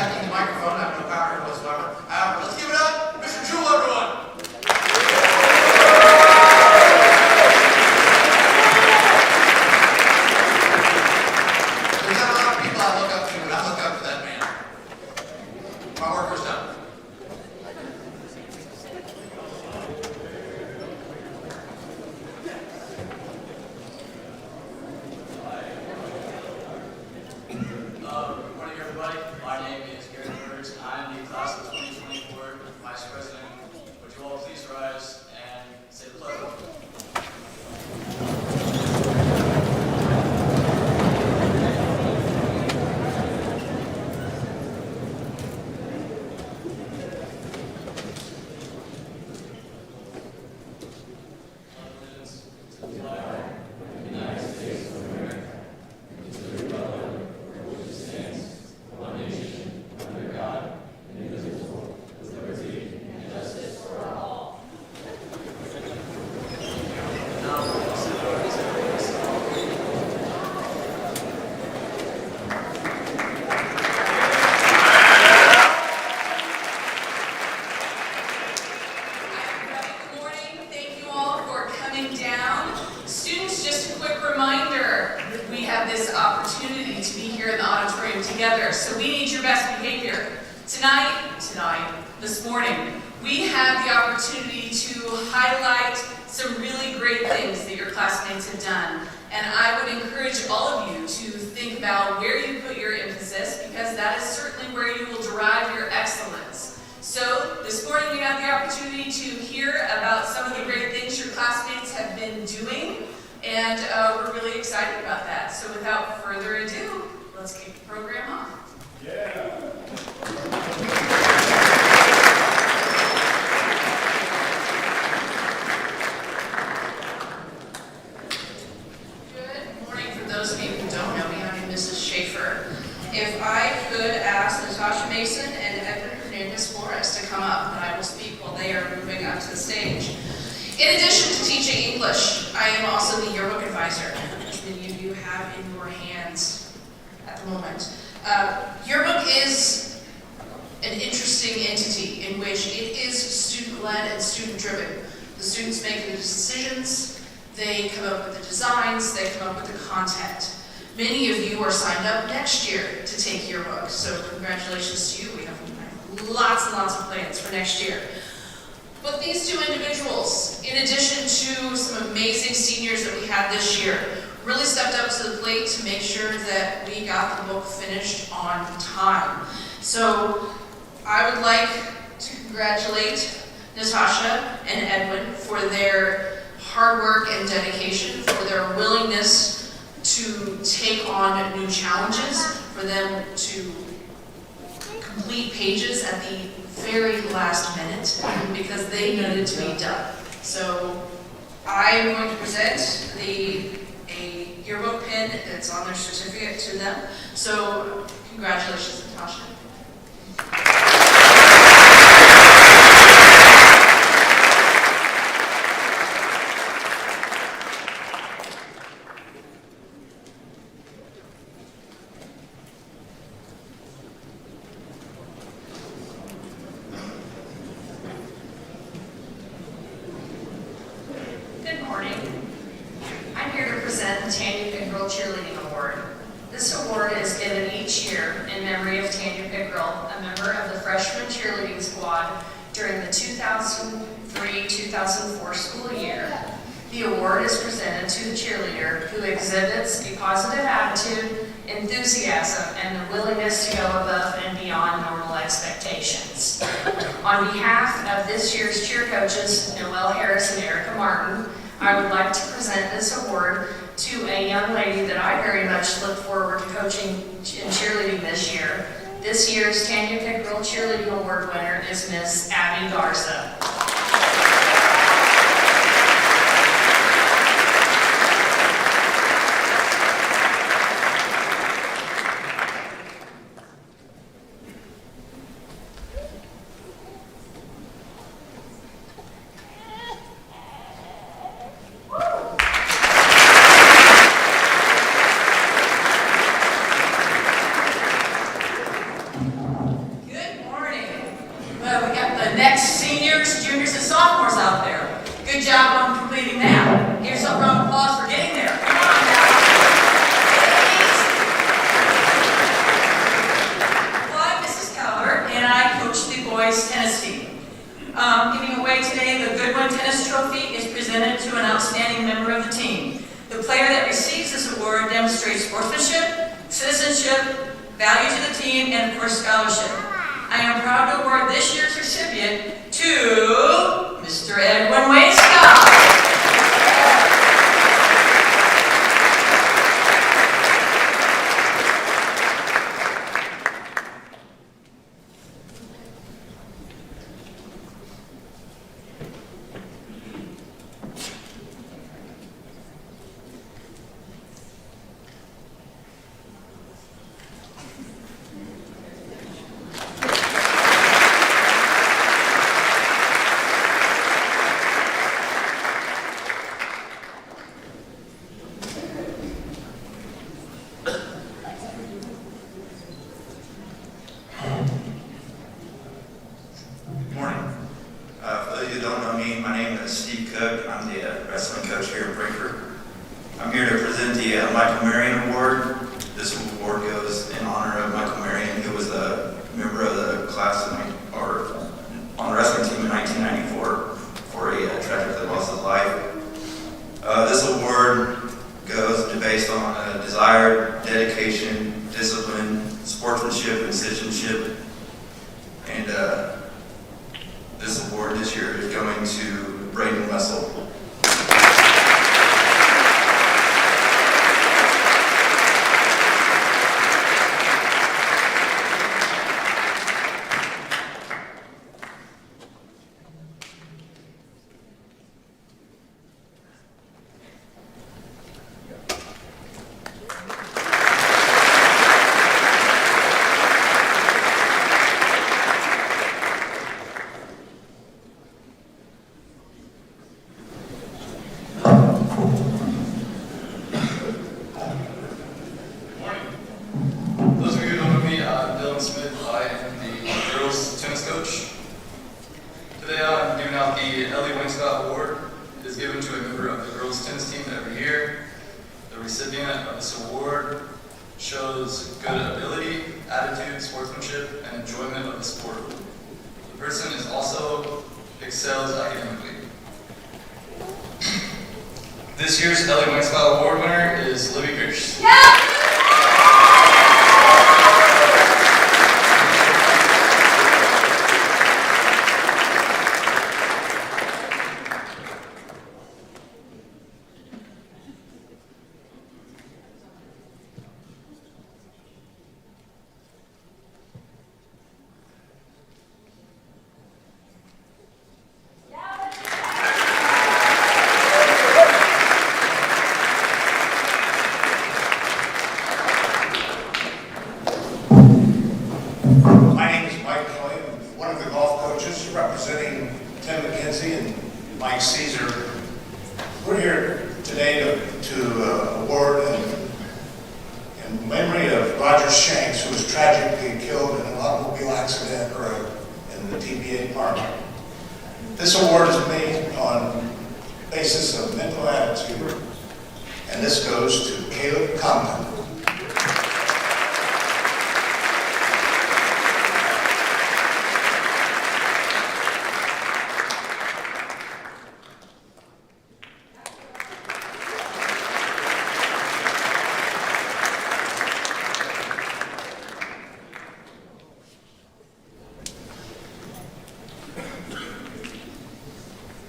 attacking the microphone. I have no power here whatsoever. Let's give it up, Mr. Jewel, everyone. There's not a lot of people I look up to, but I look up to that man. My work was done. Good morning, everybody. My name is Gary Birds. I'm the class of 2024 Vice President. Would you all please rise and say the pledge? Allegiance to the flag of the United States of America, and to the republic for which it stands, one nation, under God, indivisible, with liberty and justice for all. Now, we'll sit over this Good morning. Thank you all for coming down. Students, just a quick reminder, we have this opportunity to be here in the auditorium together, so we need your best behavior. This morning, we have the opportunity to highlight some really great things that your classmates have done. And I would encourage all of you to think about where you put your emphasis, because that is certainly where you will derive your excellence. So this morning we have the opportunity to hear about some of the great things your classmates have been doing, and we're really excited about that. So without further ado, let's kick the program off. Good morning. For those of you who don't know me, I'm Mrs. Schaefer. If I could ask Natasha Mason and Edwin Hernandez Flores to come up, and I will speak while they are moving up to the stage. In addition to teaching English, I am also the yearbook advisor, which many of you have in your hands at the moment. Yearbook is an interesting entity in which it is student-led and student-driven. The students make the decisions, they come up with the designs, they come up with the content. Many of you are signed up next year to take yearbook, so congratulations to you. We have lots and lots of plans for next year. But these two individuals, in addition to some amazing seniors that we had this year, really stepped up to the plate to make sure that we got the book finished on time. So I would like to congratulate Natasha and Edwin for their hard work and dedication, for their willingness to take on new challenges, for them to complete pages at the very last minute because they needed to be done. So I am going to present a yearbook pin that's on their certificate to them. So congratulations, Natasha. Good morning. I'm here to present the Tanya Pickrell Cheerleading Award. This award is given each year in memory of Tanya Pickrell, a member of the freshman cheerleading squad during the 2003-2004 school year. The award is presented to the cheerleader who exhibits a positive attitude, enthusiasm, and the willingness to go above and beyond normal expectations. On behalf of this year's cheer coaches, Noelle Harris and Erica Martin, I would like to present this award to a young lady that I very much look forward to coaching in cheerleading this year. This year's Tanya Pickrell Cheerleading Award winner is Miss Abby Garza. job on completing that. Here's some round of applause for getting there. Come on now. Ladies. Well, I'm Mrs. Calvert, and I coach the boys tennis team. Giving away today the Goodwin Tennis Trophy is presented to an outstanding member of the team. The player that receives this award demonstrates sportsmanship, citizenship, value to the team, and of course scholarship. I am proud to award this year's recipient to Mr. Edwin Wayscott.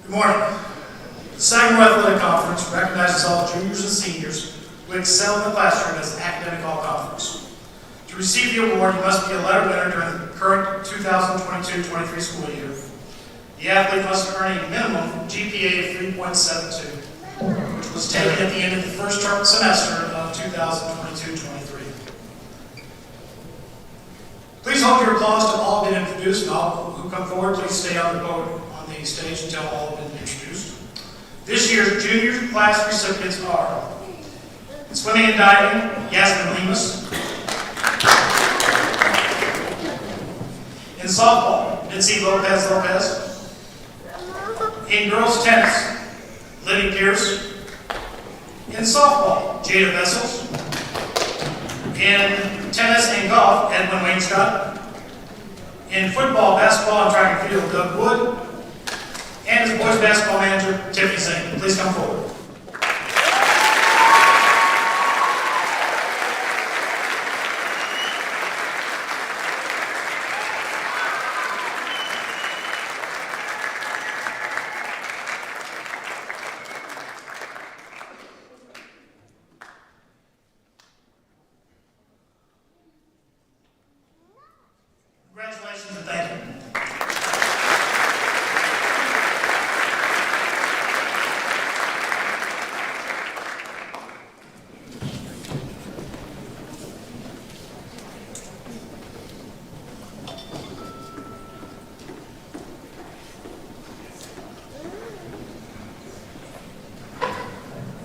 Good morning. The Sagamore Athletic Conference recognizes all the juniors and seniors who excel in the classroom as an academic all-conference. To receive the award, you must be a letter winner during the current 2022-23 school year. The athlete must earn a minimum GPA of 3.72, which was taken at the end of the first term semester of 2022-23. Please hold your applause to all been introduced, and all who come forward, please stay on the podium on the stage until all have been introduced. This year's junior class recipients are in swimming and diving, Yasmin Lemus. In softball, Mitzi Lopez. In girls tennis, Lydia Pierce. In softball, Jada Vessels. In tennis and golf, Edwin Wainscott. In football, basketball, and track and field, Doug Wood. And as boys basketball manager, Tiffany Singh. Please come forward. Congratulations and thank you.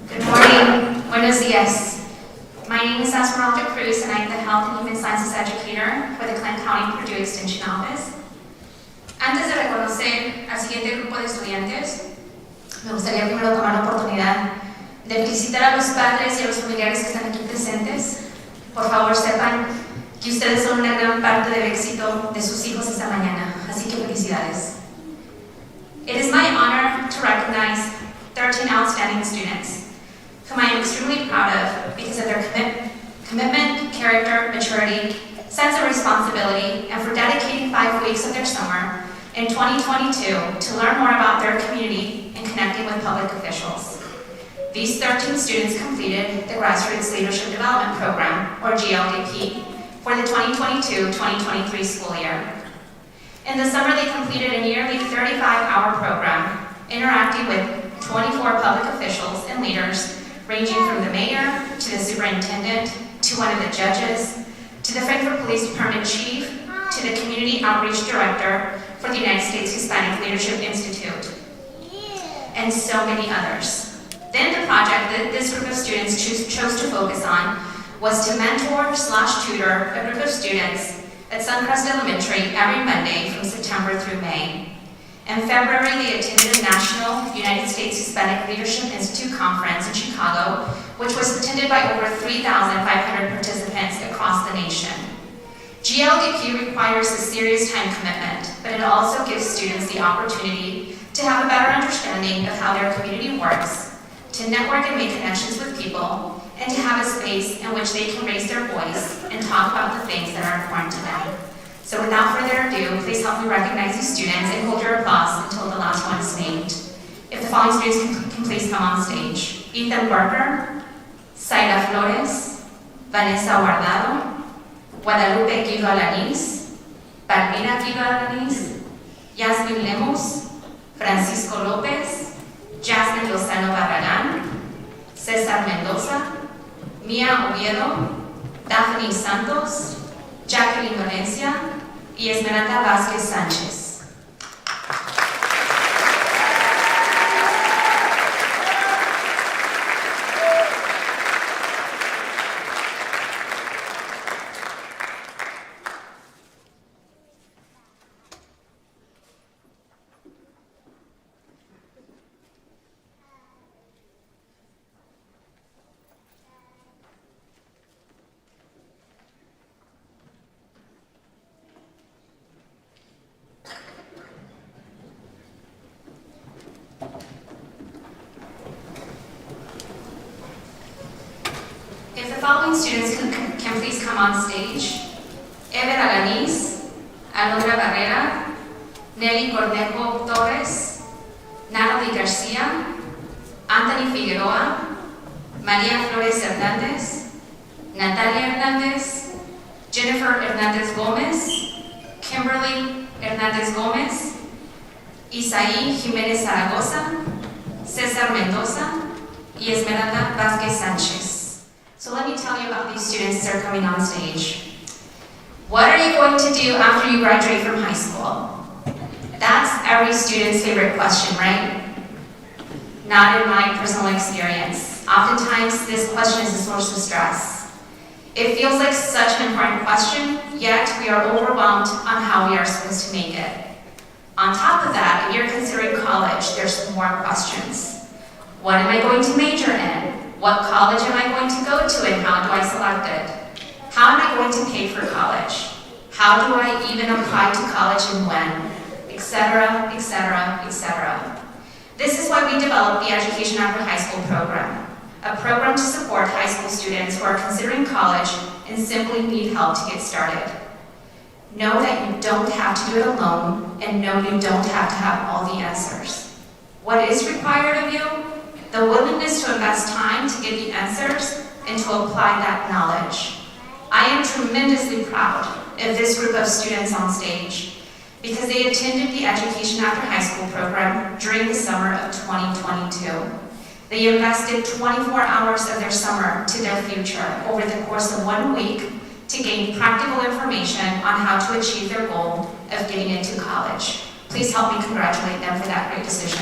Good morning. Buenos días. My name is Esmeralda Cruz, and I'm the Health and Human Sciences Educator for the Clinton County Purdue Extension Office. Antes de reconocer al siguiente grupo de estudiantes, me gustaría primero tomar la oportunidad de felicitar a los padres y a los familiares que están aquí presentes. Por favor, sepan que ustedes son una gran parte del éxito de sus hijos esta mañana, así que felicidades. It is my honor to recognize 13 outstanding students, whom I am extremely proud of because of their commitment, character, maturity, sense of responsibility, and for dedicating 5 weeks of their summer in 2022 to learn more about their community and connecting with public officials. These 13 students completed the Grassroots Leadership Development Program, or GLDP, for the 2022-2023 school year. In the summer, they completed a nearly 35-hour program, interacting with 24 public officials and leaders, ranging from the mayor to the superintendent to one of the judges to the Frankfort Police Department chief to the community outreach director for the United States Hispanic Leadership Institute, and so many others. Then the project that this group of students chose to focus on was to mentor/tutor a group of students at Suncrest Elementary every Monday from September through May. In February, they attended the National United States Hispanic Leadership Institute Conference in Chicago, which was attended by over 3,500 participants across the nation. GLDP requires a serious time commitment, but it also gives students the opportunity to have a better understanding of how their community works, to network and make connections with people, and to have a space in which they can raise their voice and talk about the things that are important to them. So without further ado, please help me recognize these students and hold your applause until the last one is named. If the following students can please come on stage. Ethan Barker, Zaira Flores, Vanessa Guardado, Guadalupe Guido Alanís, Palmira Guido Alanís, Yasmin Lemus, Francisco López, Jasmine Lozano Barragán, César Mendoza, Mia Oviedo, Daphne Santos, Jacqueline Valencia, y Esmeralda Vázquez Sánchez. If the following students can please come on stage. Ever Alanís, Alondra Barrera, Nelly Cornejo Torres, Natalie Garcia, Anthony Figueroa, María Flores Hernández, Natalia Hernández, Jennifer Hernández Gómez, Kimberly Hernández Gómez, Isaí Jiménez Zaragoza, César Mendoza, y Esmeralda Vázquez Sánchez. So let me tell you about these students that are coming on stage. What are you going to do after you graduate from high school? That's every student's favorite question, right? Not in my personal experience. Oftentimes, this question is a source of stress. It feels like such an important question, yet we are overwhelmed on how we are supposed to make it. On top of that, if you're considering college, there's more questions. What am I going to major in? What college am I going to go to and how do I select it? How am I going to pay for college? How do I even apply to college and when? Etc., etc., etc. This is why we developed the Education After High School program, a program to support high school students who are considering college and simply need help to get started. Know that you don't have to do it alone, and know you don't have to have all the answers. What is required of you? The willingness to invest time to get the answers and to apply that knowledge. I am tremendously proud of this group of students on stage because they attended the Education After High School program during the summer of 2022. They invested 24 hours of their summer to their future over the course of 1 week to gain practical information on how to achieve their goal of getting into college. Please help me congratulate them for that great decision.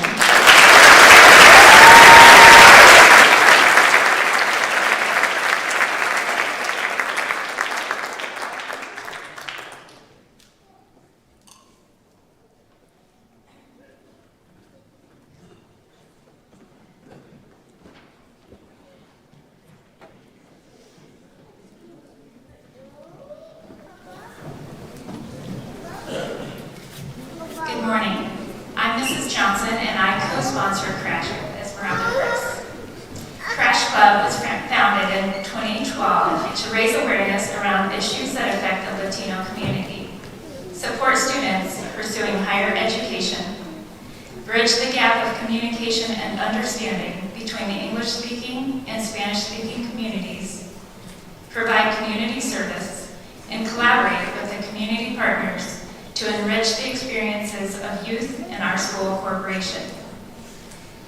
Good morning. I'm Mrs. Johnson, and I co-sponsor Crash with Esmeralda Chris. Crash Club was founded in 2012 to raise awareness around issues that affect the Latino community, support students pursuing higher education, bridge the gap of communication and understanding between the English-speaking and Spanish-speaking communities, provide community service, and collaborate with the community partners to enrich the experiences of youth in our school corporation.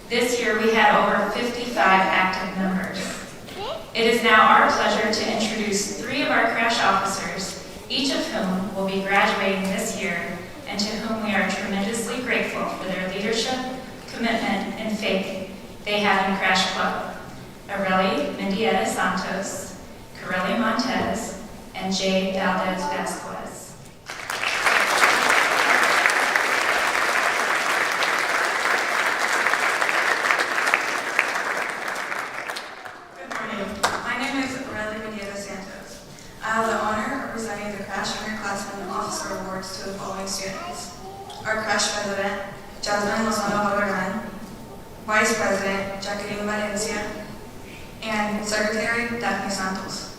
This year we had over 55 active members. It is now our pleasure to introduce 3 of our crash officers, each of whom will be graduating this year and to whom we are tremendously grateful for their leadership, commitment, and faith they have in Crash Club. Areli Mendieta Santos, Corelli Montez, and Jay Valdez Vasquez. I have the honor of presenting the Crash Underclassmen Officer Awards to the following students. Our Crash President, Jasmine Lozano Barragan, Vice President, Jacqueline Valencia, and Secretary, Daphne Santos.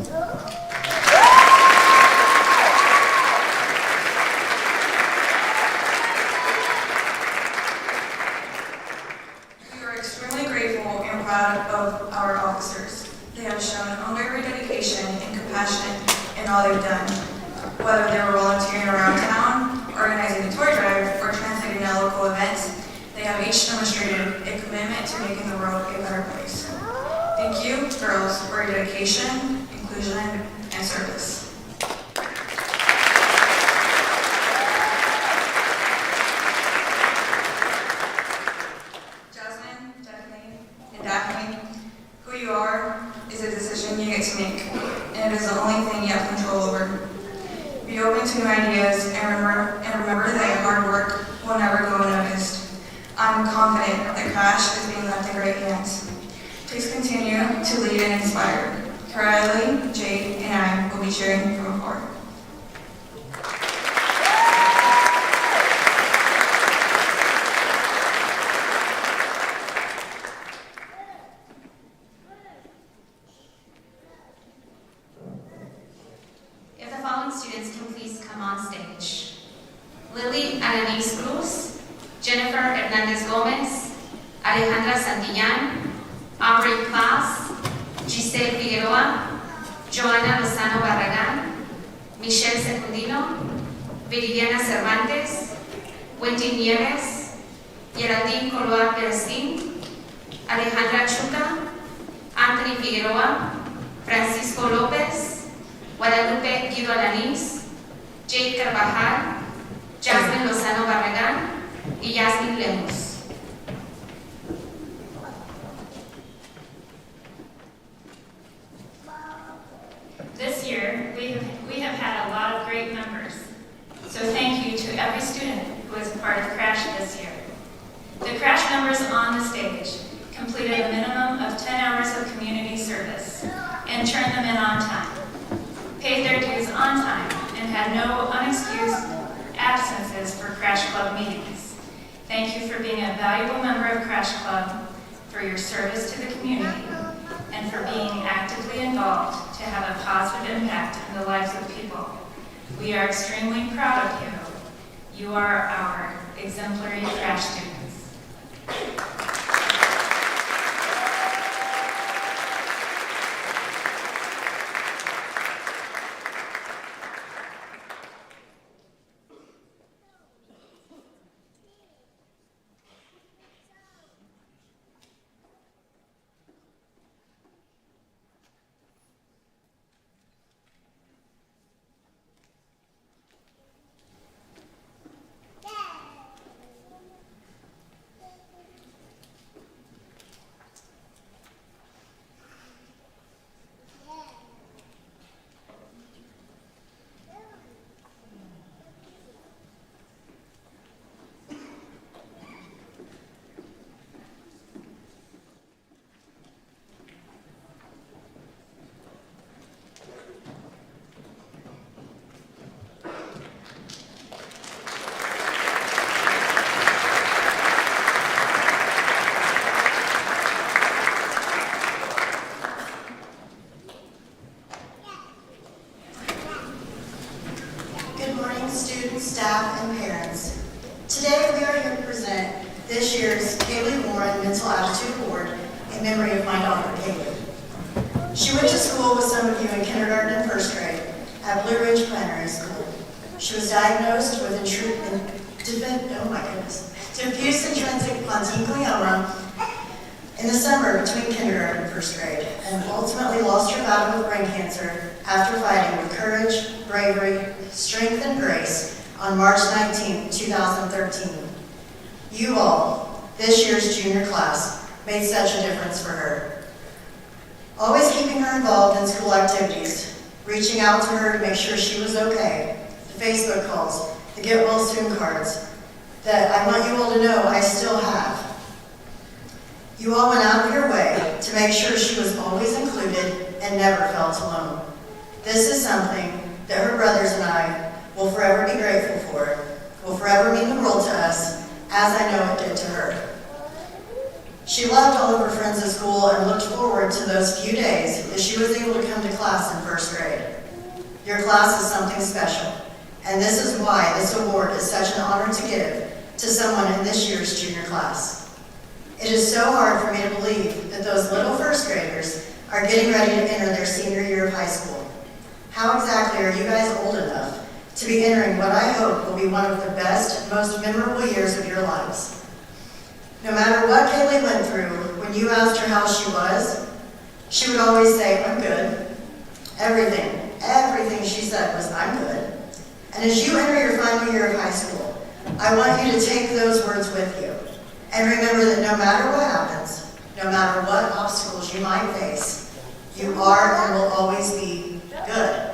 We are extremely grateful and proud of our officers. They have shown unwavering dedication and compassion in all they've done. Whether they were volunteering around town, organizing a toy drive, or translating at local events, they have each demonstrated a commitment to making the world a better place. Thank you, girls, for your dedication, inclusion, and service. Jasmine, Jacqueline, and Daphne, who you are is a decision you get to make, and it is the only thing you have control over. Be open to new ideas and remember that your hard work will never go unnoticed. I'm confident that Crash is being left in great hands. Please continue to lead and inspire. Corelli, Jade, and I will be cheering from afar. If the following students can please come on stage. Lily Ananís Cruz, Jennifer Hernandez Gomez, Alejandra Santillán, Aubrey Plas, Giselle Figueroa, Joana Lozano Barragán, Michelle Secundino, Viridiana Cervantes, Wendy Nieves, Geraldine Coloa Peresín, Alejandra Chuca, Anthony Figueroa, Francisco López, Guadalupe Guido Alanís, Jade Carvajal, Jasmine Lozano Barragán y Yasmin Lemos. This year, we have had a lot of great members. So thank you to every student who is a part of Crash this year. The Crash members on the stage, completed a minimum of 10 hours of community service, and turned them in on time, paid their dues on time, and had no unexcused absences for Crash Club meetings. Thank you for being a valuable member of Crash Club, for your service to the community, and for being actively involved to have a positive impact in the lives of people. We are extremely proud of you. You are our exemplary Crash students. Good morning, students, staff, and parents. Today we are here to present this year's Kaylee Warren Mental Attitude Award in memory of my daughter, Kaylee. She went to school with some of you in kindergarten and first grade at Blue Ridge Primary School. She was diagnosed with diffuse intrinsic pontine glioma in the summer between kindergarten and first grade, and ultimately lost her battle with brain cancer after fighting with courage, bravery, strength, and grace on March 19, 2013. You all, this year's junior class, made such a difference for her. Always keeping her involved in school activities, reaching out to her to make sure she was okay, the Facebook calls, the get well soon cards, that I want you all to know I still have. You all went out of your way to make sure she was always included and never felt alone. This is something that her brothers and I will forever be grateful for, will forever mean the world to us, as I know it did to her. She loved all of her friends at school and looked forward to those few days that she was able to come to class in first grade. Your class is something special, and this is why this award is such an honor to give to someone in this year's junior class. It is so hard for me to believe that those little first graders are getting ready to enter their senior year of high school. How exactly are you guys old enough to be entering what I hope will be one of the best, most memorable years of your lives? No matter what Kaylee went through, when you asked her how she would always say, "I'm good." Everything she said was, "I'm good." And as you enter your final year of high school, I want you to take those words with you. And remember that no matter what happens, no matter what obstacles you might face, you are and will always be good.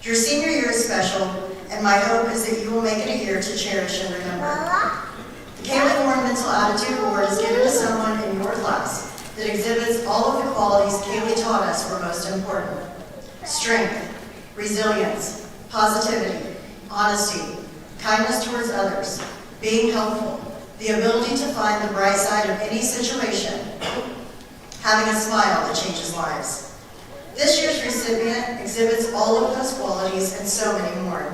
Your senior year is special, and my hope is that you will make it a year to cherish and remember. The Kaylee Warren Mental Attitude Award is given to someone in your class that exhibits all of the qualities Kaylee taught us were most important. Strength, resilience, positivity, honesty, kindness towards others, being helpful, the ability to find the bright side of any situation, having a smile that changes lives. This year's recipient exhibits all of those qualities and so many more.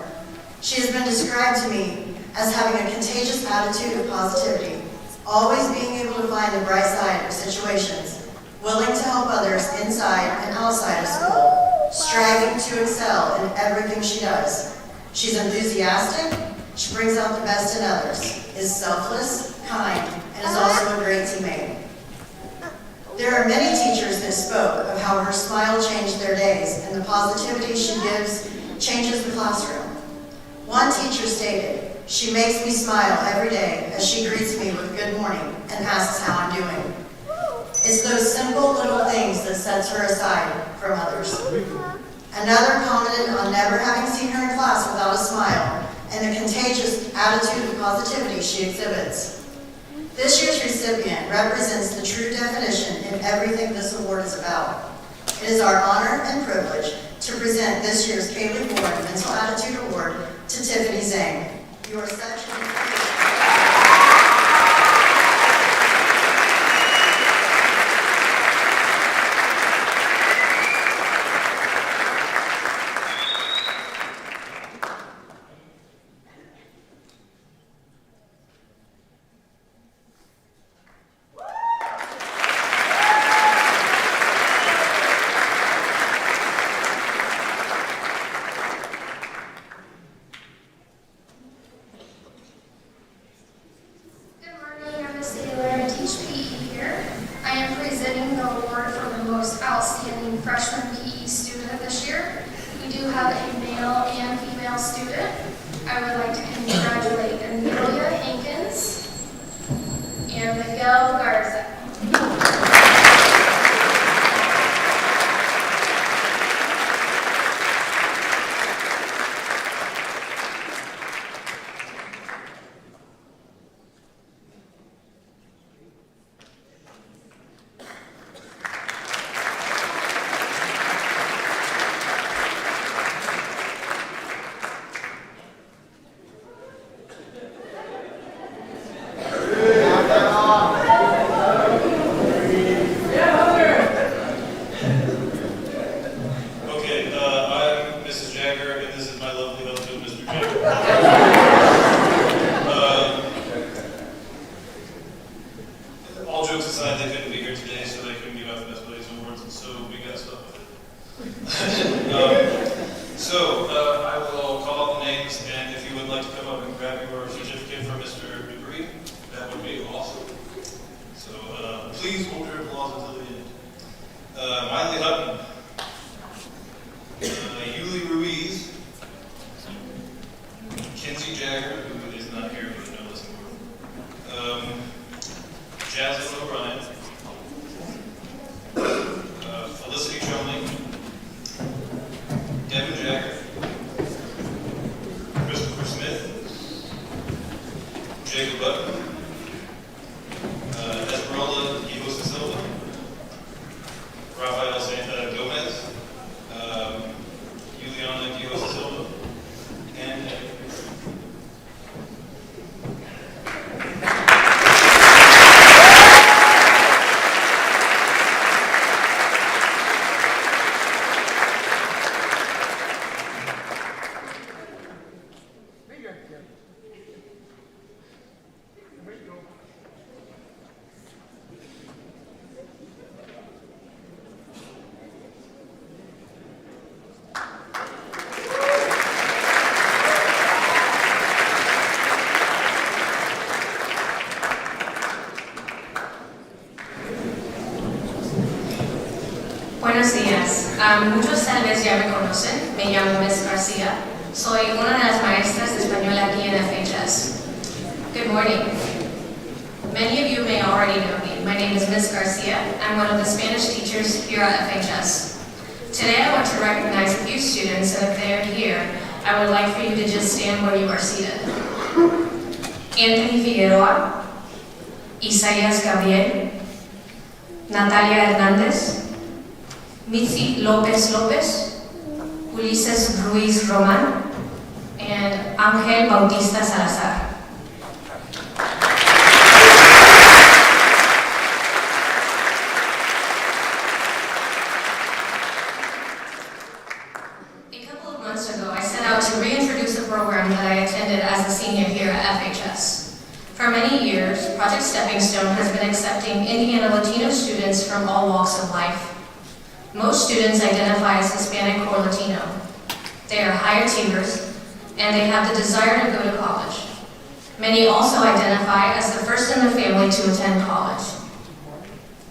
She has been described to me as having a contagious attitude of positivity, always being able to find the bright side of situations, willing to help others inside and outside of school, striving to excel in everything she does. She's enthusiastic, she brings out the best in others, is selfless, kind, and is also a great teammate. There are many teachers that spoke of how her smile changed their days and the positivity she gives changes the classroom. One teacher stated, "She makes me smile every day as she greets me with good morning and asks how I'm doing." It's those simple little things that sets her aside from others. Another commented on never having seen her in class without a smile and the contagious attitude of positivity she exhibits. This year's recipient represents the true definition in everything this award is about. It is our honor and privilege to present this year's Kaylee Bourne Mental Attitude Award to Tiffany Zhang. You are such an inspiration. Outstanding freshman PE student this year. We do have a male and female student. I would like to congratulate Amelia Hankins and Miguel Garza. All jokes aside, they couldn't be here today, so they couldn't give out the Best Buddies Awards, and so we got stuck with it. I will call out the names, and if you would like to come up and grab your certificate from Mr. Dupree, that would be awesome. So please hold your applause until the end. Miley Hutton, Yuli Ruiz, Kinsey Jagger, who is not here but no less important. Jasmine O'Brien, Felicity Chumley, Devin Jagger, Christopher Smith, Jacob Button, Esmeralda Ivosa Silva, Rafael Santa Gomez, Juliana Ivosa Silva, and Buenos días. Muchos tal vez ya me conocen. Me llamo Miss Garcia. Soy una de las maestras de español aquí en FHS. Good morning. Many of you may already know me. My name is Miss Garcia. I'm one of the Spanish teachers here at FHS. Today I want to recognize a few students, and if they're here, I would like for you to just stand where you are seated. Anthony Figueroa, Isaías Gabriel, Natalia Hernández, Mitzi López López, Ulises Ruiz Román, and Ángel Bautista Salazar. A couple of months ago, I set out to reintroduce a program that I attended as a senior here at FHS. For many years, Project Stepping Stone has been accepting Indiana Latino students from all walks of life. Most students identify as Hispanic or Latino. They are high achievers, and they have the desire to go to college. Many also identify as the first in the family to attend college.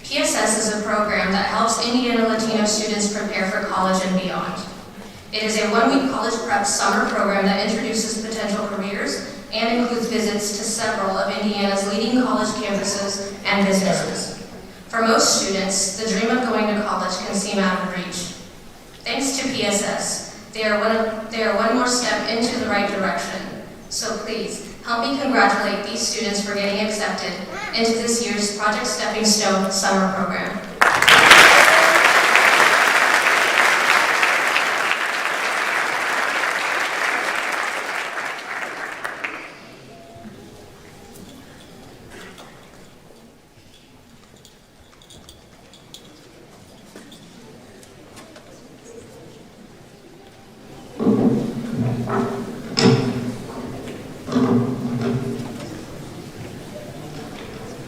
PSS is a program that helps Indiana Latino students prepare for college and beyond. It is a one-week college prep summer program that introduces potential careers and includes visits to several of Indiana's leading college campuses and businesses. For most students, the dream of going to college can seem out of reach. Thanks to PSS, they are one more step into the right direction. So please, Help me congratulate these students for getting accepted into this year's Project Stepping Stone Summer Program.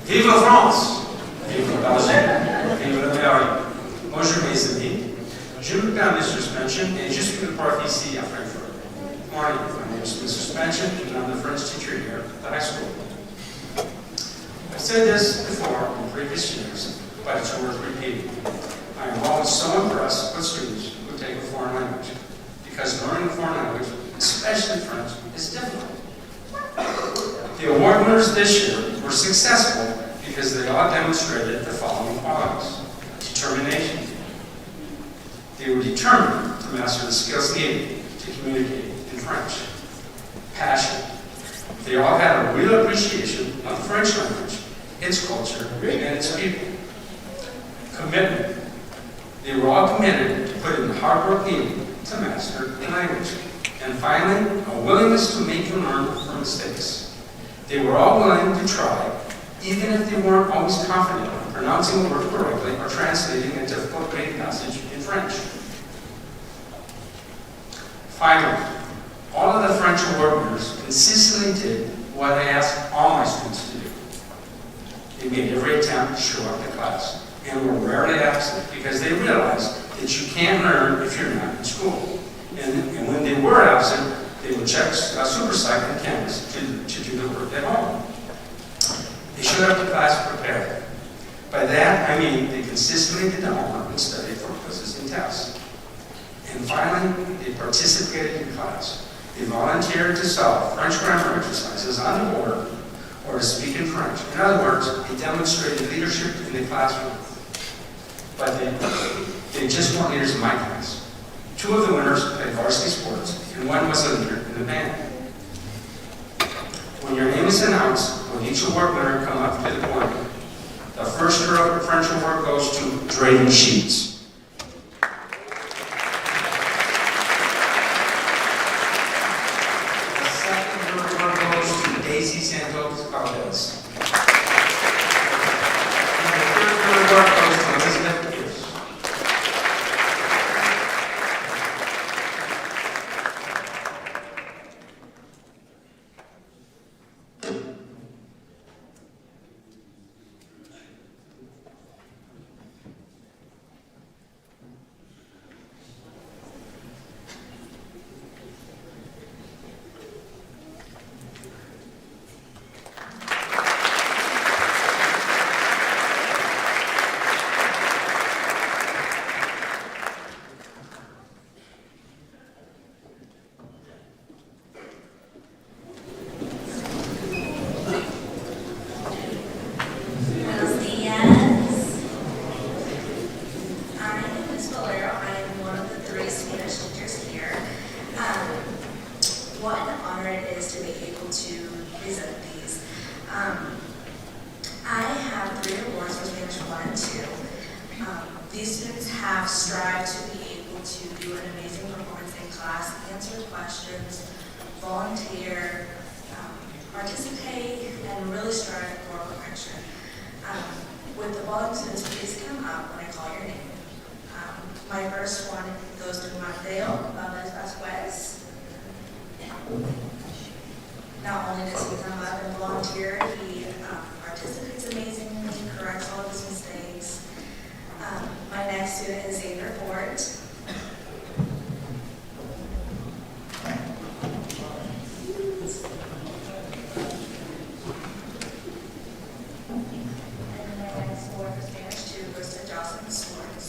Vive la France! Vive la Belgique! Vive le meilleur! Bonjour mes amis. Je m'appelle Mr. Suspension et je suis le prof ici à Frankfurt. Good morning, my name is Mr. Suspension and I'm the French teacher here at the high school. I've said this before in previous years, but it's worth repeating. I am always so impressed with students who take a foreign language, because learning a foreign language, especially French, is difficult. The award winners this year were successful because they all demonstrated the following qualities: determination. They were determined to master the skills needed to communicate in French. Passion. They all had a real appreciation of the French language, its culture, and its people. Commitment. They were all committed to put in the hard work needed to master the language. And finally, a willingness to make and learn from mistakes. They were all willing to try, even if they weren't always confident in pronouncing a word correctly or translating a difficult Greek passage in French. Finally, all of the French award winners consistently did what I asked all my students to do. They made every attempt to show up to class and were rarely absent because they realized that you can't learn if you're not in school. And when they were absent, they would check SuperPsych and Canvas to do the work at home. They showed up to class prepared. By that, I mean they consistently did the homework and studied for quizzes and tests. And finally, they participated in class. They volunteered to solve French grammar exercises on the board or to speak in French. In other words, they demonstrated leadership in the classroom. But they just weren't leaders in my class. 2 of the winners played varsity sports, and 1 was a leader in the band. When your name is announced, when each award winner come up to the podium, the first French award goes to Drayden Sheets. The second award goes to Daisy Santos Valdez. And the third award goes to Elizabeth Pierce. These students have strived to be able to do an amazing performance in class, answer questions, volunteer, participate, and really strive for perfection. With the following students, please come up when I call your name. My first one goes to Mateo Valdez Vasquez. Not only does he come up and volunteer, he participates amazingly, corrects all of his mistakes. My next student is Xavier Fort. And my next award for Spanish 2 goes to Jocelyn Sword,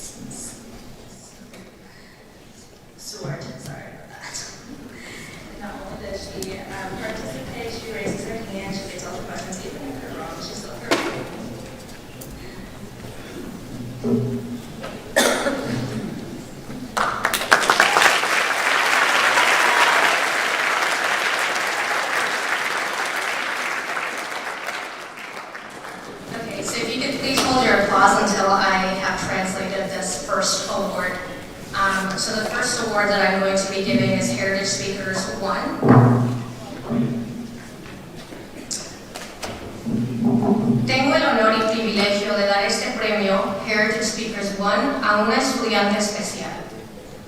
sorry about that. Not only does she participate, she raises her hand, she gets all the questions, even if they're wrong, she's still correct. So the first award that I'm going to be giving is Heritage Speakers 1. Tengo el honor y privilegio de dar este premio Heritage Speakers 1 a una estudiante especial.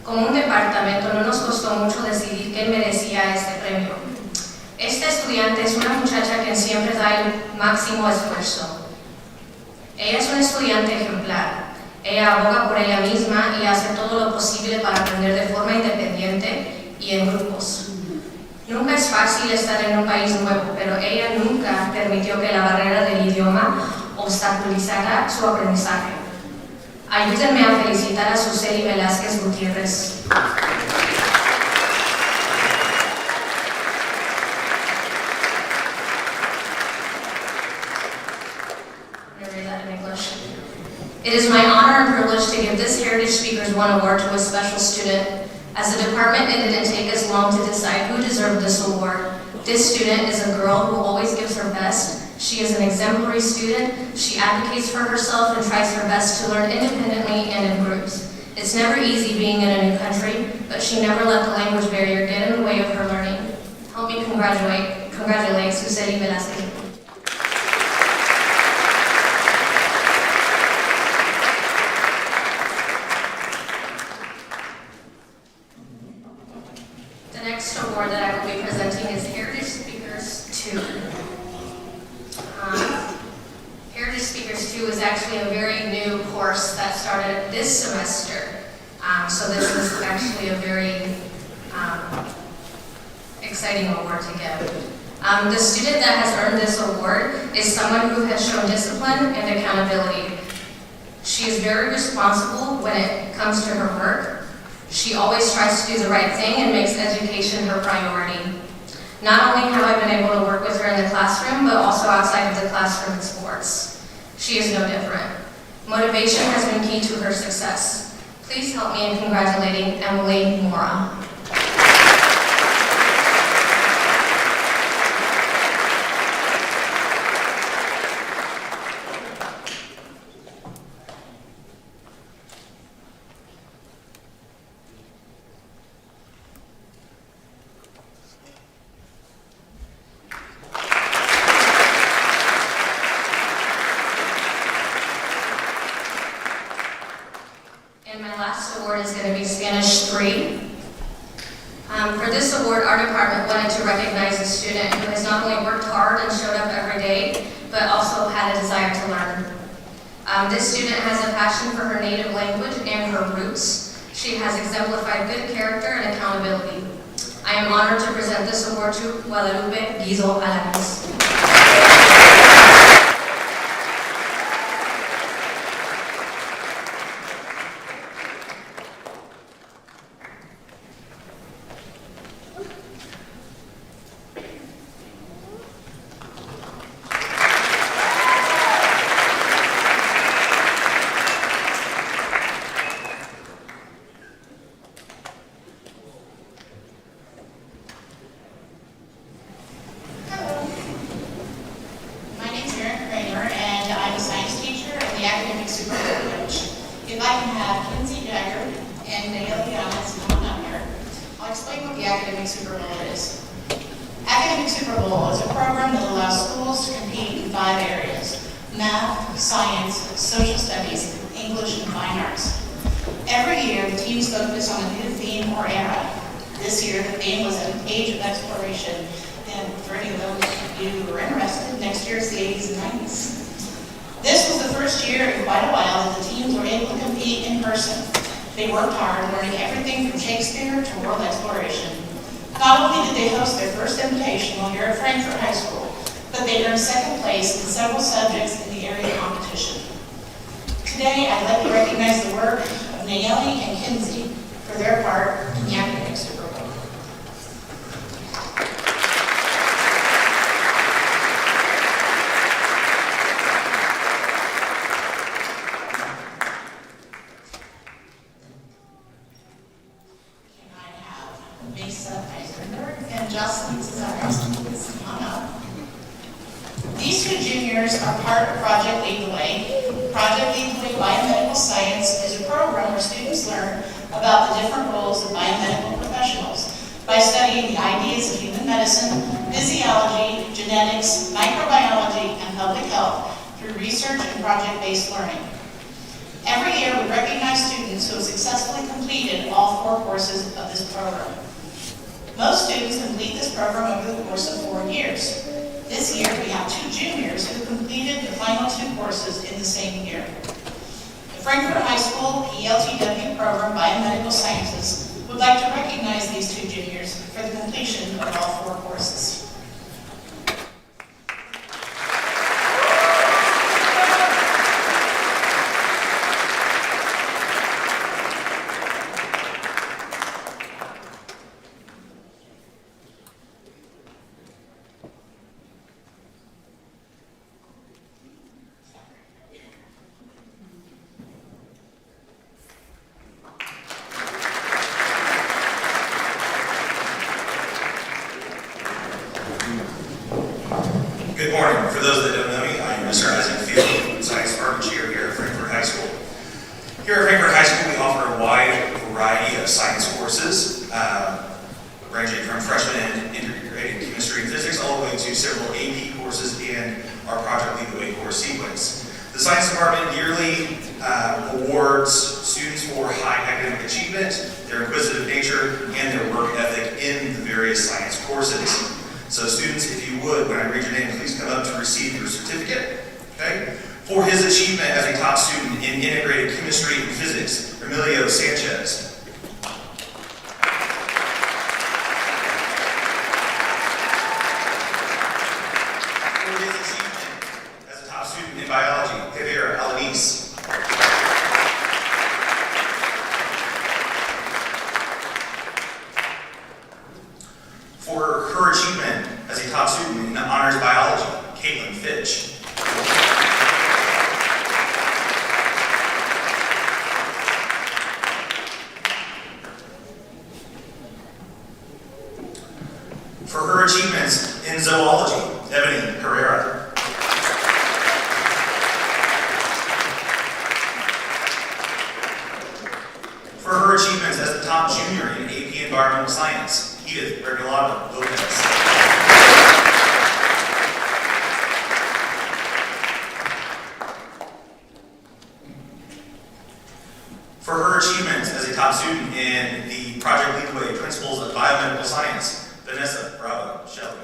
Como un departamento no nos costó mucho decidir quién merecía este premio. Esta estudiante es una muchacha que siempre da el máximo esfuerzo. Ella es una estudiante ejemplar. Ella aboga por ella misma y hace todo lo posible para aprender de forma independiente y en grupos. Nunca es fácil estar en un país nuevo, pero ella nunca permitió que la barrera del idioma obstaculizara su aprendizaje. Ayúdenme a felicitar a Suseli Velázquez Gutiérrez. It is my honor and privilege to give this Heritage Speakers 1 award to a special student. As a department, it didn't take us long to decide who deserved this award. This student is a girl who always gives her best. She is an exemplary student. She advocates for herself and tries her best to learn independently and in groups. It's never easy being in a new country, but she never let the language barrier get in the way of her learning. Help me congratulate Suseli Velázquez. The next award that I will be presenting is Heritage Speakers 2. Heritage Speakers 2 is actually a very new course that started this semester. So this is actually a very exciting award to give. The student that has earned this award is someone who has shown discipline and accountability. She is very responsible when it comes to her work. She always tries to do the right thing and makes education her priority. Not only have I been able to work with her in the classroom, but also outside of the classroom in sports. She is no different. Motivation has been key to her success. Please help me in congratulating Emily Mora. And my last award is going to be Spanish 3. For this award, our department wanted to recognize a student who has not only worked hard and showed up every day, but also had a desire to learn. This student has a passion for her native language and her roots. She has exemplified good character and accountability. I am honored to present this award to Guadalupe Guizo Alanis. If I can have Kinsey Jagger and Naomi Giannis come on up here, I'll explain what the Academic Super Bowl is. Academic Super Bowl is a program that allows schools to compete in 5 areas: math, science, social studies, English, and fine arts. Every year, the teams focus on a new theme or era. This year, the theme was an age of exploration, and for any of those of you who are interested, next year is the 80s and 90s. This was the first year in quite a while that the teams were able to compete in person. They worked hard, learning everything from Shakespeare to world exploration. Not only did they host their first invitational here at Frankfurt High School, but they earned second place in several subjects in the area competition. Today, I'd like to recognize the work of Naomi and Kinsey for their part in the Academic Super Bowl. These two juniors are part of Project Lead the Way. Project Lead the Way Biomedical Science is a program where students learn about the different roles of biomedical professionals by studying the ideas of human medicine, physiology, genetics, microbiology, and public health through research and project-based learning. Every year, we recognize students who have successfully completed all 4 courses of this program. Most students complete this program over the course of 4 years. This year, we have 2 juniors who completed the final 2 courses in the same year. The Frankfort High School ELTW program, Biomedical Sciences, would like to recognize these 2 juniors for the completion of all 4 courses. Good morning. For those that don't know me, I'm Mr. Isaac Field, Science Department Chair here at Frankfort High School. Here at Frankfort High School, we offer a wide variety of science courses, ranging from freshman and integrated chemistry and physics, all the way to several AP courses and our Project Lead the Way course sequence. The Science Department yearly awards students for high academic achievement, their inquisitive nature, and their work ethic in the various science courses. So students, if you would, when I read your name, please come up to receive your certificate. Okay? For his achievement as a top student in integrated chemistry and physics, Emilio Sanchez. For his achievement as a top student in biology, Javier Alanis. For her achievement as a top student in honors biology, Caitlin Fitch. For her achievements in zoology, Ebony Herrera. For her achievements as the top junior in AP Environmental Science, Edith Regalado Lopez. For her achievements as a top student in the Project Lead the Way Principles of Biomedical Science, Vanessa Bravo Shelby.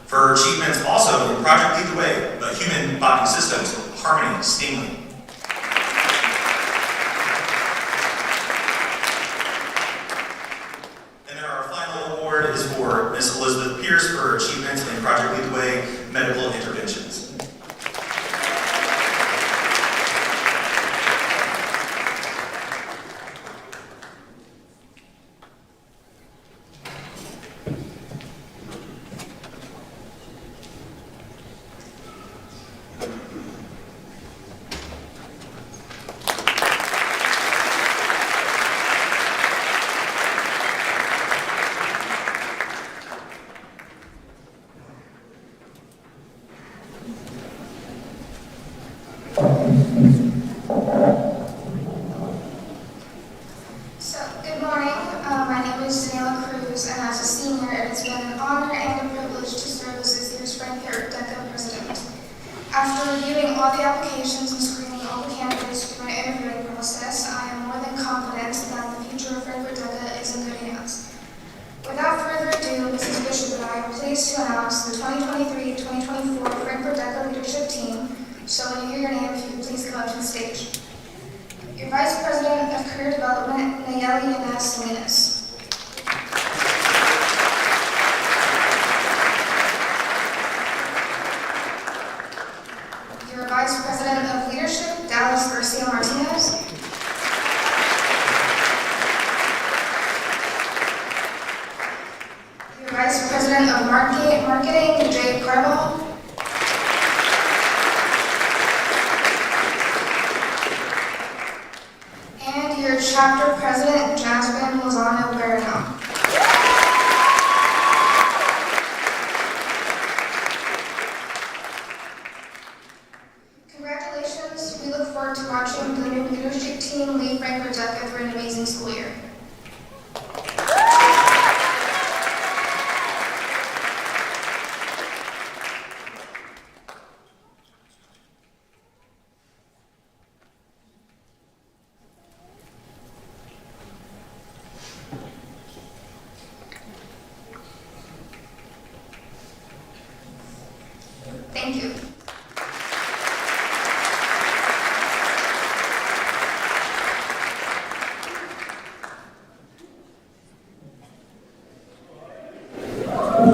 For her achievements also in Project Lead the Way, but Human Bonding Systems, Harmony Stingley. And then our final award is for Ms. Elizabeth Pierce for her achievements in Project Lead the Way, Medical Interventions. So, good morning. My name is Daniela Cruz, and as a senior, it has been an honor and a privilege to serve as this year's Frankfort DECA president. After reviewing all the applications and screening all the candidates through an interviewing process, I am more than confident that the future of Frankfort DECA is in good hands. Without further ado, Mrs. Bishop and I are pleased to announce the 2023-2024 Frankfort DECA leadership team. So when you hear your name, if you could please come up to the stage. Your Vice President of Career Development, Nayeli Yanez Salinas. Your Vice President of Leadership, Dallas Garcia Martinez. Your Vice President of Marketing, Jay Carmel. And your Chapter President, Jasmine Lozano. forward to watching the new leadership team lead Frankfurt Deca through an amazing school year. Thank you.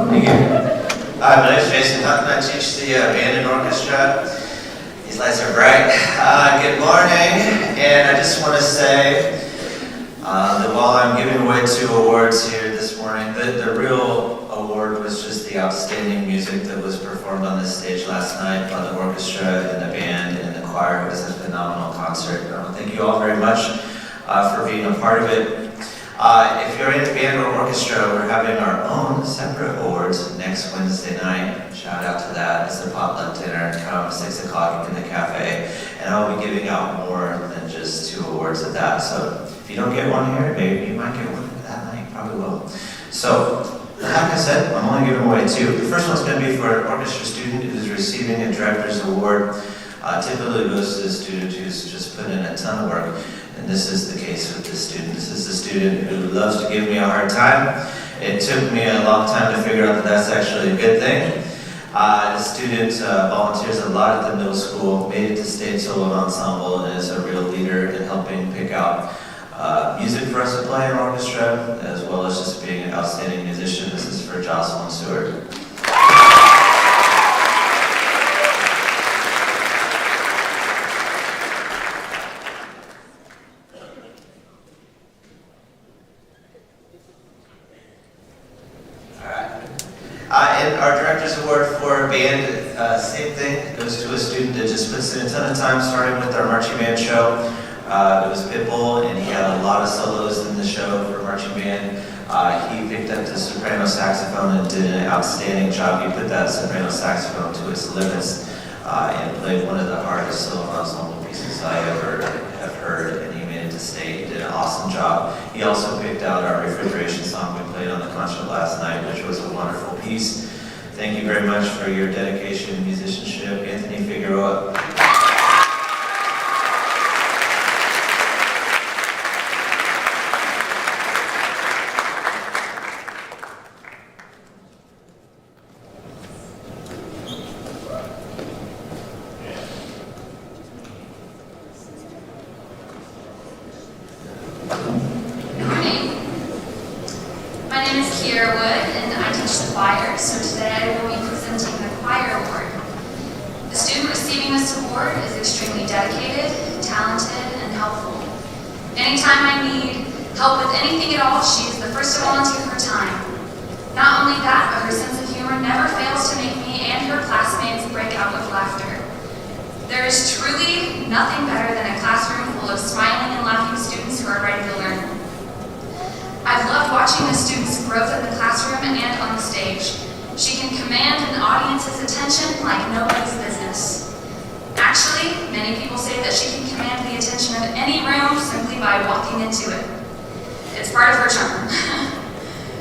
Thank you. Hi, my name is Jason Hunt, and I teach the band and orchestra. These lights are bright. Good morning, and I just want to say that while I'm giving away 2 awards here this morning, the real award was just the outstanding music that was performed on this stage last night by the orchestra and the band and the choir. It was a phenomenal concert. Thank you all very much for being a part of it. If you're in a band or orchestra, we're having our own separate awards next Wednesday night. Shout out to that. It's the potluck dinner. Come 6 o'clock in the cafe. And I'll be giving out more than just 2 awards at that. So if you don't get one here, maybe you might get one that night. Probably will. So, like I said, I'm only giving away 2. The first one's going to be for an orchestra student who's receiving a director's award. Typically goes to the student who's just put in a ton of work. And this is the case with this student. This is the student who loves to give me a hard time. It took me a long time to figure out that that's actually a good thing. The student volunteers a lot at the middle school, made it to state solo ensemble, and is a real leader in helping pick out music for us to play in orchestra, as well as just being an outstanding musician. This is for Jocelyn Stewart. And our Director's Award for Band, same thing, goes to a student that just puts in a ton of time, starting with our marching band show. It was Pitbull, and he had a lot of solos in the show for marching band. He picked up the soprano saxophone and did an outstanding job. He put that soprano saxophone to its limits and played one of the hardest solo ensemble pieces I ever have heard, and he made it to state. He did an awesome job. He also picked out our refrigeration song we played on the concert last night, which was a wonderful piece. Thank you very much for your dedication and musicianship, Anthony Figueroa. So today I will be presenting the Choir Award. The student receiving this award is extremely dedicated, talented, and helpful. Anytime I need help with anything at all, she is the first to volunteer her time. Not only that, but her sense of humor never fails to make me and her classmates break out with laughter. There is truly nothing better than a classroom full of smiling and laughing students who are ready to learn. I've loved watching the students' growth in the classroom and on the stage. She can command an audience's attention like nobody's business. Actually, many people say that she can command the attention of any room simply by walking into it. It's part of her charm.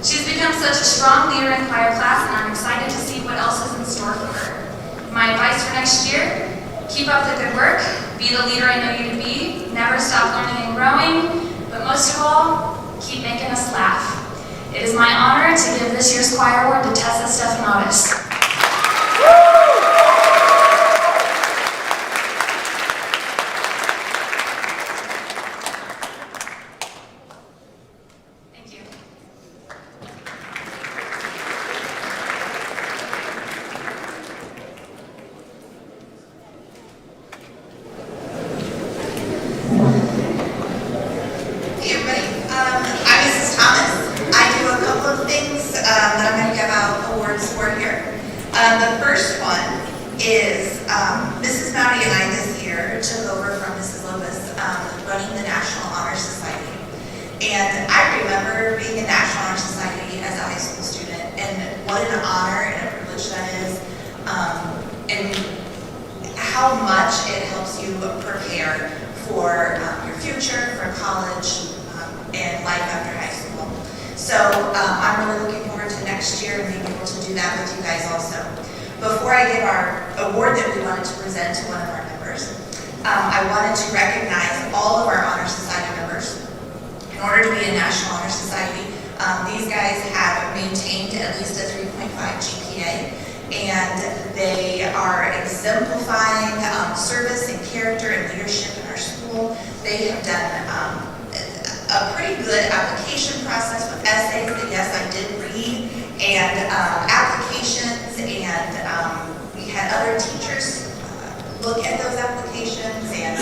She's become such a strong leader in choir class, and I'm excited to see what else is in store for her. My advice for next year: keep up the good work, be the leader I know you to be, never stop learning and growing, but most of all, keep making us laugh. It is my honor to give this year's choir award to Tessa Stephanotis. Thank you. Hey everybody, I'm Mrs. Thomas. I do a couple of things that I'm going to give out awards for here. The first one is Mrs. Mowdy and I this year took over from Mrs. Lopez running the National Honor Society. And I remember being in National Honor Society as a high school student, and what an honor and a privilege that is, and how much it helps you prepare for your future, for college, and life after high school. So I'm really looking forward to next year and being able to do that with you guys also. Before I give our award that we wanted to present to one of our members, I wanted to recognize all of our Honor Society members. In order to be a National Honor Society, these guys have maintained at least a 3.5 GPA, and they are exemplifying service and character and leadership in our school. They have done a pretty good application process with essays that, yes, I did read, and applications, and we had other teachers look at those applications and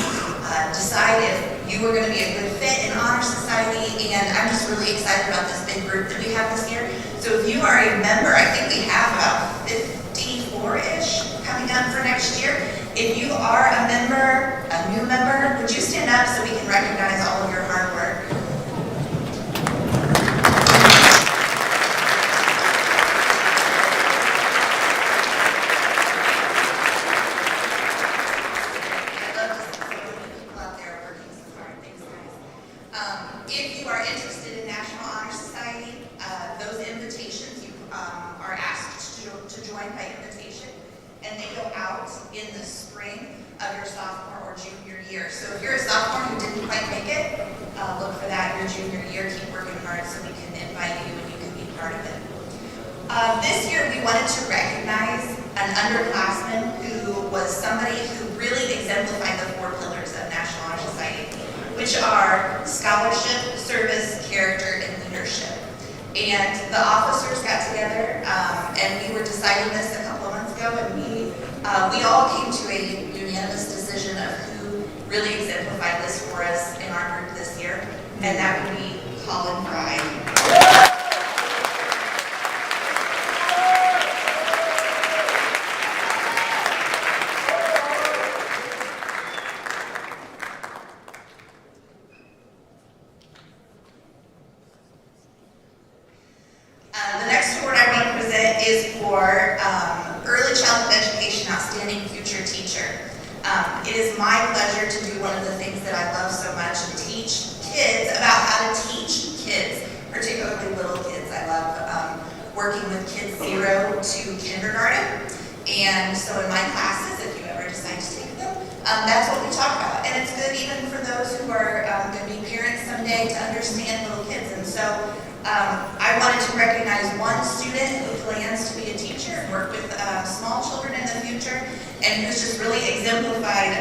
decide if you were going to be a good fit in Honor Society, and I'm just really excited about this big group that we have this year. So if you are a member, I think we have about 54-ish coming up for next year. If you are a member, a new member, would you stand up so we can recognize all of your hard work? If you are interested in National Honor Society, those invitations you are asked to join by invitation, and they go out in the spring of your sophomore or junior year. So if you're a sophomore who didn't quite make it, look for that your junior year. Keep working hard so we can invite you and you can be part of it. This year we wanted to recognize an underclassman who was somebody who really exemplified the 4 pillars of National Honor Society, which are scholarship, service, character, and leadership. And the officers got together, and we were deciding this a couple of months ago, and we all came to a unanimous decision of who really exemplified this for us in our group this year, and that would be Colin Fry. The next award I want to present is for Early Childhood Education Outstanding Future Teacher. It is my pleasure to do one of the things that I love so much and teach kids about how to teach kids, particularly little kids. I love working with kids 0 to kindergarten. And so in my classes, if you ever decide to take them, that's what we talk about. And it's good even for those who are going to be parents someday to understand little kids. And so I wanted to recognize one student who plans to be a teacher and work with small children in the future, and who's just really exemplified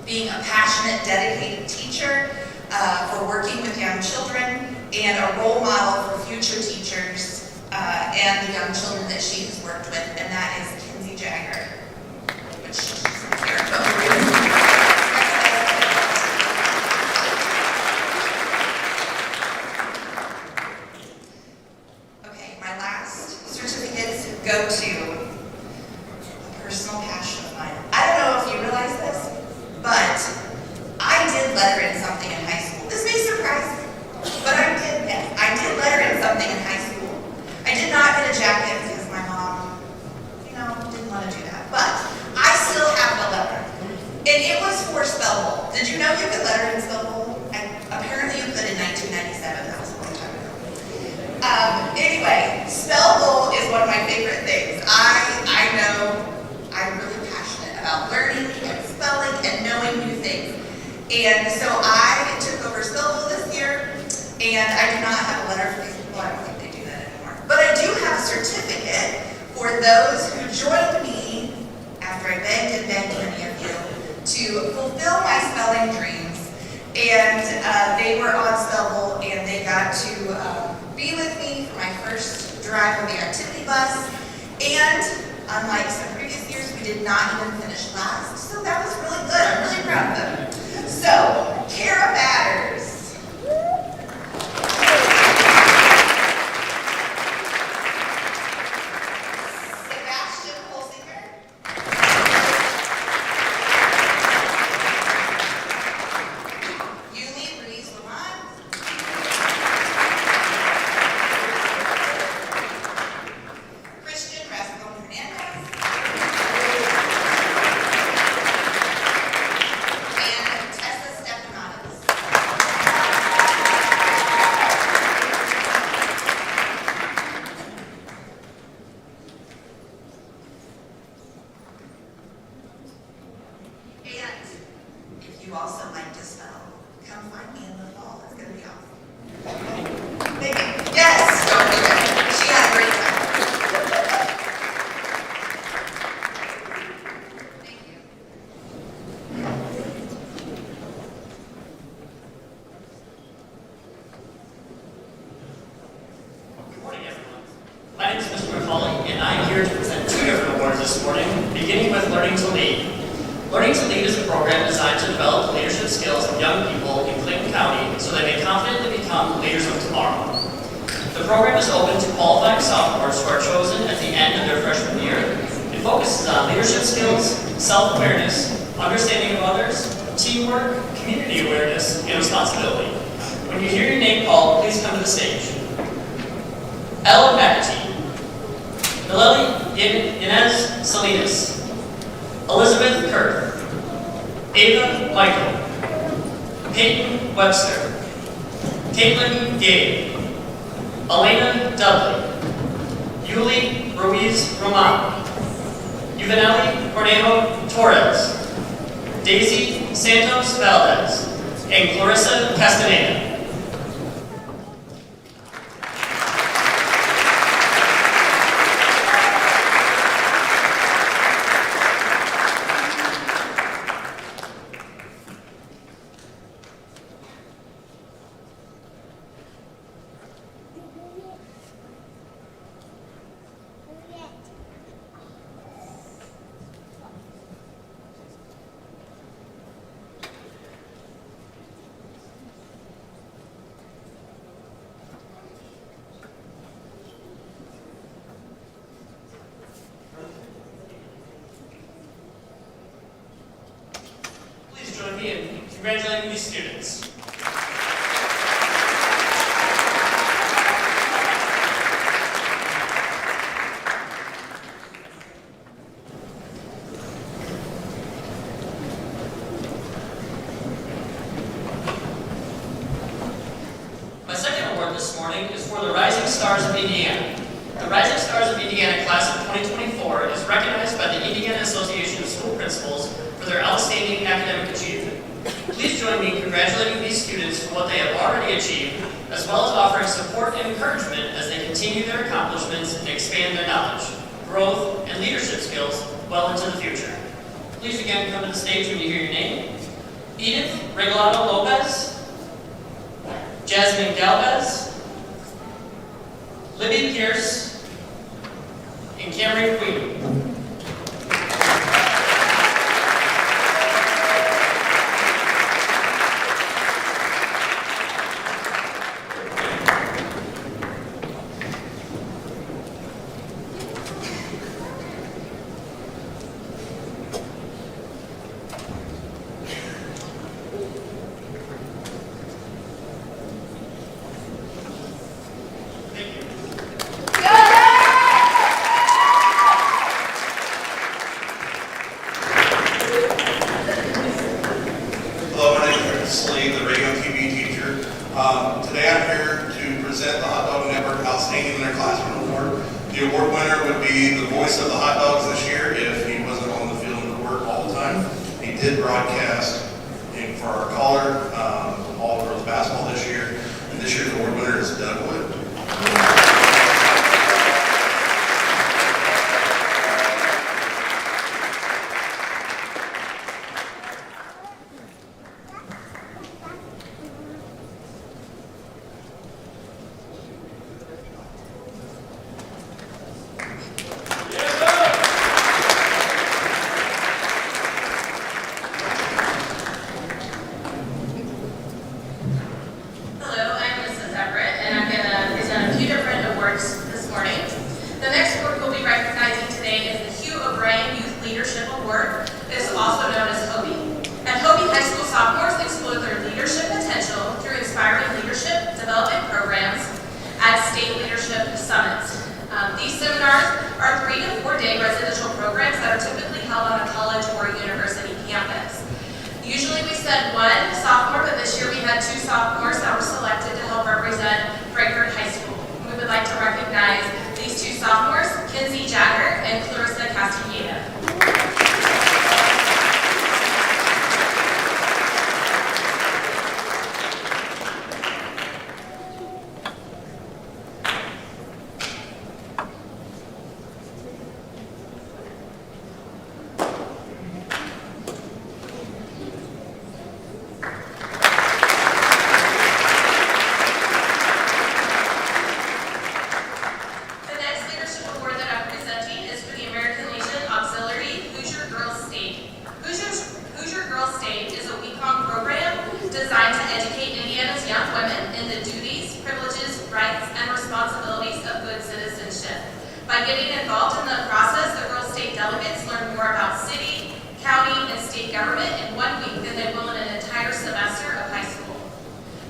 being a passionate, dedicated teacher for working with young children, and a role model for future teachers and the young children that she has worked with, and that is Kinsey Jagger, which is here. Go to a personal passion of mine. I don't know if you realize this, but I did letter in something in high school. This may surprise you, but I did letter in something in high school. I did not get a jacket because my mom, didn't want to do that. But I still have the letter. And it was for Spell Bowl. Did you know you could letter in Spell Bowl? Apparently you could in 1997. That was a long time ago. Anyway, Spell Bowl is one of my favorite things. I know I'm really passionate about learning and spelling and knowing new things. And so I took over Spell Bowl this year, and I do not have a letter for these people. I don't think they do that anymore. But I do have a certificate for those who joined me after I begged and begged many of you to fulfill my spelling dreams. And they were on Spell Bowl, and they got to be with me for my first drive on the activity bus, and unlike some previous years, we did not even finish last, so that was really good. I'm really proud of them. So, Kara Batters. Sebastian Holsinger. Yuli Ruiz-Lamont. Christian Rascon-Hernandez. And also like to spell, come find me in the fall. It's going to be awesome. Thank you. Yes, don't do it. She had a great time. Thank you. Good morning, everyone. My name is Mr. McCauley, and I'm here to present 2 different awards this morning, beginning with Learning to Lead. Learning to Lead is a program designed to develop the leadership skills of young people in Clinton County so they may confidently become leaders of tomorrow. The program is open to qualifying sophomores who are chosen at the end of their freshman year. It focuses on leadership skills, self-awareness, understanding of others, teamwork, community awareness, and responsibility. When you hear your name called, please come to the stage. Ella McAtee, Naleli Inez Salinas, Elizabeth Kurth, Ava Michael, Peyton Webster, Caitlin Gabe, Elena Dudley, Yuli Ruiz Romano, Juvenali Cornejo Torres, Daisy Santos Valdez, and Clarissa Castaneda. Please join me in congratulating these students. My second award this morning is for the Rising Stars of Indiana. The Rising Stars of Indiana class of 2024 is recognized by the Indiana Association of School Principals for their outstanding academic achievement. Please join me in congratulating these students for what they have already achieved, as well as offering support and encouragement as they continue their accomplishments and expand their knowledge, growth, and leadership skills well into the future. Please again come to the stage when you hear your name. Edith Regalado Lopez, Jasmine Galvez, Libby Pierce, and Cameron Queen. Hello, my name is Chris Lee, the radio and TV teacher. Today I'm here to present the Hot Dog Network Outstanding Underclassmen Award. The award winner would be the voice of the hot dogs this year if he wasn't on the field of work all the time. He did broadcast for our caller, all girls basketball this year. And this year's award winner is Doug Wood. Hello, I'm Mrs. Everett, and I'm going to present a few different awards this morning. The next award we'll be recognizing today is the Hugh O'Brien Youth Leadership Award. It is also known as Hobie. At Hobie, high school sophomores explore their leadership potential through inspiring leadership development programs at state leadership summits. These seminars are 3 to 4 day residential programs that are typically held on a college or university campus. Usually we send 1 sophomore, but this year we had 2 sophomores that were selected to help represent Frankfort High School. We would like to recognize these 2 sophomores, Kinsey Jagger and Clarissa Castaneda. getting involved in the process, the Girls State delegates learn more about city, county, and state government in 1 week than they will in an entire semester of high school.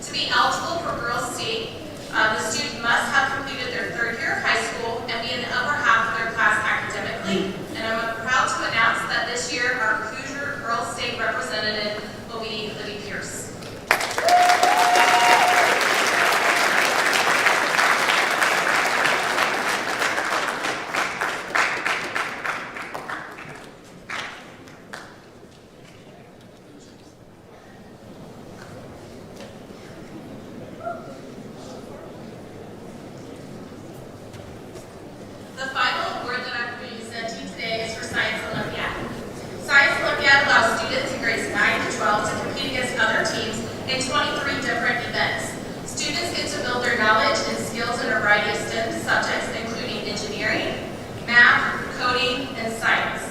To be eligible for Girls State, the student must have completed their 3rd year of high school and be in the upper half of their class academically. And I'm proud to announce that this year our Hoosier Girls State representative will be Libby Pierce. The final award that I'm presenting today is for Science Olympiad. Science Olympiad allows students in grades 9 to 12 to compete against other teams in 23 different events. Students get to build their knowledge and skills in a variety of STEM subjects, including engineering, math, coding, and science.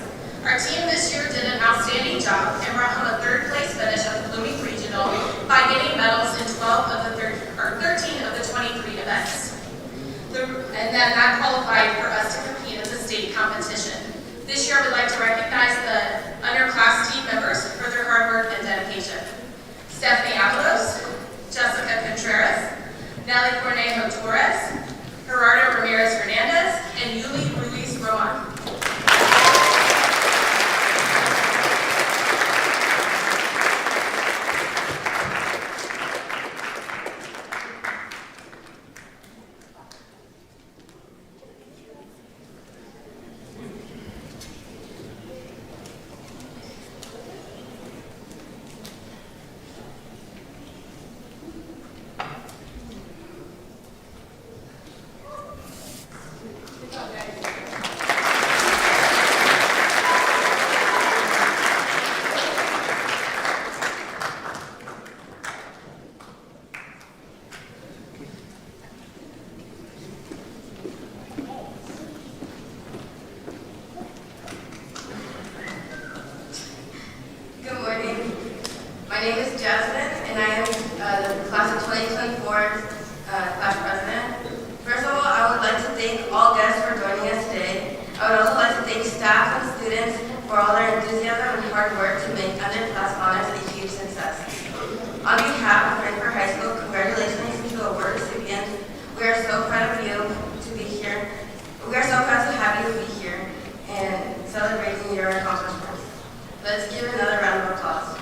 Our team this year did an outstanding job and brought home a 3rd place finish at the Blooming Regional by getting medals in 13 of the 23 events. And then that qualified for us to compete in the state competition. This year, I would like to recognize the underclass team members for their hard work and dedication. Stephanie Avalos, Jessica Contreras, Nelly Cornejo Torres, Gerardo Ramirez Hernandez, and Yuli Ruiz Roman. Good morning. My name is Jasmine, and I am the class of 2024 class president. First of all, I would like to thank all guests for joining us today. I would also like to thank staff and students for all their enthusiasm and hard work to make Underclass Honors a huge success. On behalf of Frankfort High School, congratulations to award recipients. We are so proud of you to be here. We are so proud to have you be here and celebrating your accomplishments. Let's give another round of applause.